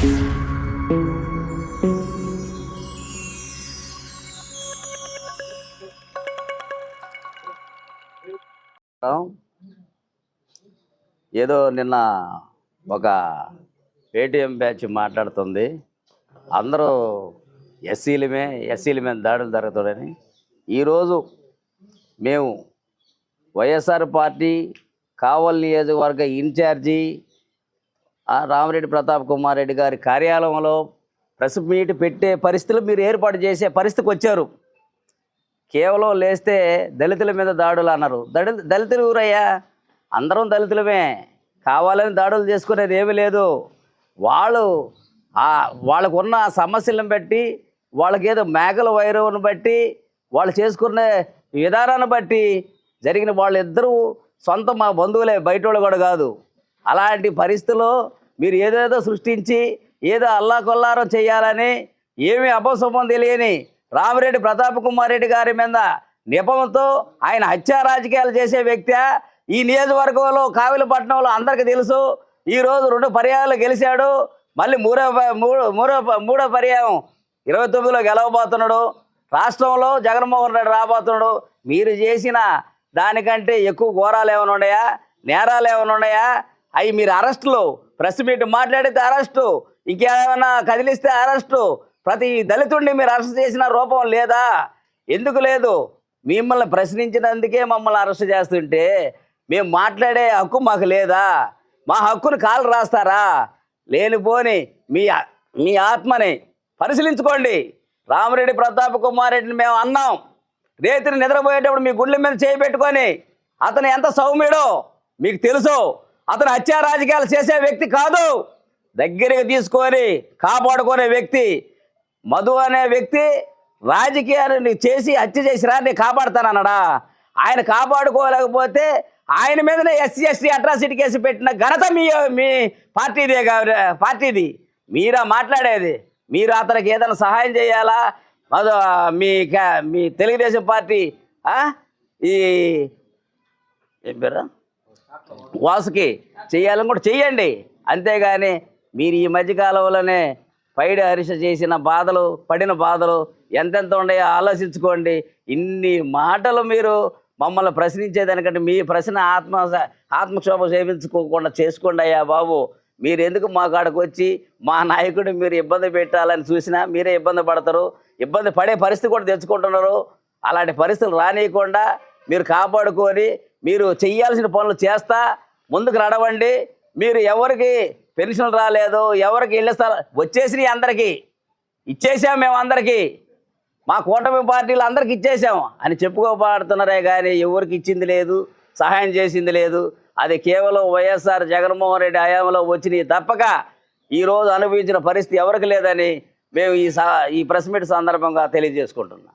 ఏదో నిన్న ఒక పేటీఎం బ్యాచ్ మాట్లాడుతుంది, అందరూ ఎస్సీల మీద దాడులు జరుగుతాడని. ఈరోజు మేము వైఎస్ఆర్ పార్టీ కావలి నియోజకవర్గ ఇన్ఛార్జి రామిరెడ్డి ప్రతాప్ కుమార్ రెడ్డి గారి కార్యాలయంలో ప్రెస్ మీట్ పెట్టే పరిస్థితులు మీరు ఏర్పాటు చేసే పరిస్థితికి వచ్చారు. కేవలం లేస్తే దళితుల మీద దాడులు అన్నారు. దళితులు ఊరయ్యా, అందరం దళితులమే, కావాలని దాడులు చేసుకునేది ఏమీ లేదు. వాళ్ళకున్న సమస్యలను బట్టి, వాళ్ళకేదో మేకల వైరవుని బట్టి, వాళ్ళు చేసుకునే విధానాన్ని బట్టి జరిగిన వాళ్ళిద్దరూ సొంత మా బంధువులే, బయట వాళ్ళు కూడా కాదు. అలాంటి పరిస్థితుల్లో మీరు ఏదేదో సృష్టించి ఏదో అల్లాకొల్లారం చేయాలని, ఏమీ అపశుభం తెలియని రామిరెడ్డి ప్రతాప్ కుమార్ రెడ్డి గారి మీద నెపంతో ఆయన హత్యా రాజకీయాలు చేసే వ్యక్తి. ఈ నియోజకవర్గంలో కావిలిపట్నంలో అందరికీ తెలుసు. ఈరోజు 2 పర్యాయాలు గెలిచాడు, మళ్ళీ మూడో పర్యాయం 29లో గెలవబోతున్నాడు. రాష్ట్రంలో జగన్మోహన్ రెడ్డి రాబోతున్నాడు. మీరు చేసిన దానికంటే ఎక్కువ ఘోరాలు ఏమైనా ఉన్నాయా, నేరాలు ఏమైనా ఉన్నాయా? అవి మీరు అరెస్టులు, ప్రెస్ మీట్ మాట్లాడితే అరెస్టు, ఇంకేమైనా కదిలిస్తే అరెస్టు, ప్రతి దళితుడిని మీరు అరెస్ట్ చేసిన రూపం లేదా? ఎందుకు లేదు? మిమ్మల్ని ప్రశ్నించినందుకే మమ్మల్ని అరెస్ట్ చేస్తుంటే మేము మాట్లాడే హక్కు మాకు లేదా? మా హక్కును కాలు రాస్తారా? లేనిపోని మీ ఆత్మని పరిశీలించుకోండి. రామిరెడ్డి ప్రతాప్ కుమార్ రెడ్డిని మేము అన్నాం, రేతిని నిద్రపోయేటప్పుడు మీ గుండెల మీద చేయి పెట్టుకొని, అతను ఎంత సౌమ్యుడో మీకు తెలుసు. అతను హత్యా రాజకీయాలు చేసే వ్యక్తి కాదు, దగ్గరికి తీసుకొని కాపాడుకునే వ్యక్తి. మధు అనే వ్యక్తి రాజకీయాన్ని చేసి హత్య చేసిరా నేను కాపాడుతానన్నాడా? ఆయన కాపాడుకోలేకపోతే ఆయన మీదనే ఎస్సీ ఎస్టీ అట్రాసిటీ కేసు పెట్టిన ఘనత మీ పార్టీది. మీరా మాట్లాడేది? మీరు అతనికి ఏదైనా సహాయం చేయాలా? మీ తెలుగుదేశం పార్టీ ఈ ఏం పేరు వాసుకి చేయాలని కూడా చెయ్యండి. అంతేగాని మీరు ఈ మధ్యకాలంలోనే పైడి హరీష్ చేసిన బాధలు, పడిన బాధలు ఎంతెంత ఉన్నాయో ఆలోచించుకోండి. ఇన్ని మాటలు మీరు మమ్మల్ని ప్రశ్నించేదానికంటే మీ ప్రశ్న ఆత్మక్షోభ సేవించుకోకుండా చేసుకోండి అయ్యా బాబు. మీరు ఎందుకు మా కాడకు వచ్చి మా నాయకుడు మీరు ఇబ్బంది పెట్టాలని చూసినా మీరే ఇబ్బంది పడతారు, ఇబ్బంది పడే పరిస్థితి కూడా తెచ్చుకుంటున్నారు. అలాంటి పరిస్థితులు రానియకుండా మీరు కాపాడుకొని మీరు చెయ్యాల్సిన పనులు చేస్తా ముందుకు నడవండి. మీరు ఎవరికి పెన్షన్ రాలేదు, ఎవరికి ఇళ్ళ స్థలం వచ్చేసినాయి, అందరికీ ఇచ్చేసాం, మేము అందరికీ మా కూటమి పార్టీలు అందరికి ఇచ్చేసాం అని చెప్పుకోబడుతున్నారే కానీ ఎవరికి ఇచ్చింది లేదు, సహాయం చేసింది లేదు. అది కేవలం వైఎస్ఆర్ జగన్మోహన్ రెడ్డి హయాంలో వచ్చినాయి తప్పక ఈరోజు అనుభవించిన పరిస్థితి ఎవరికి లేదని మేము ఈ ప్రెస్ మీట్ సందర్భంగా తెలియజేసుకుంటున్నాం.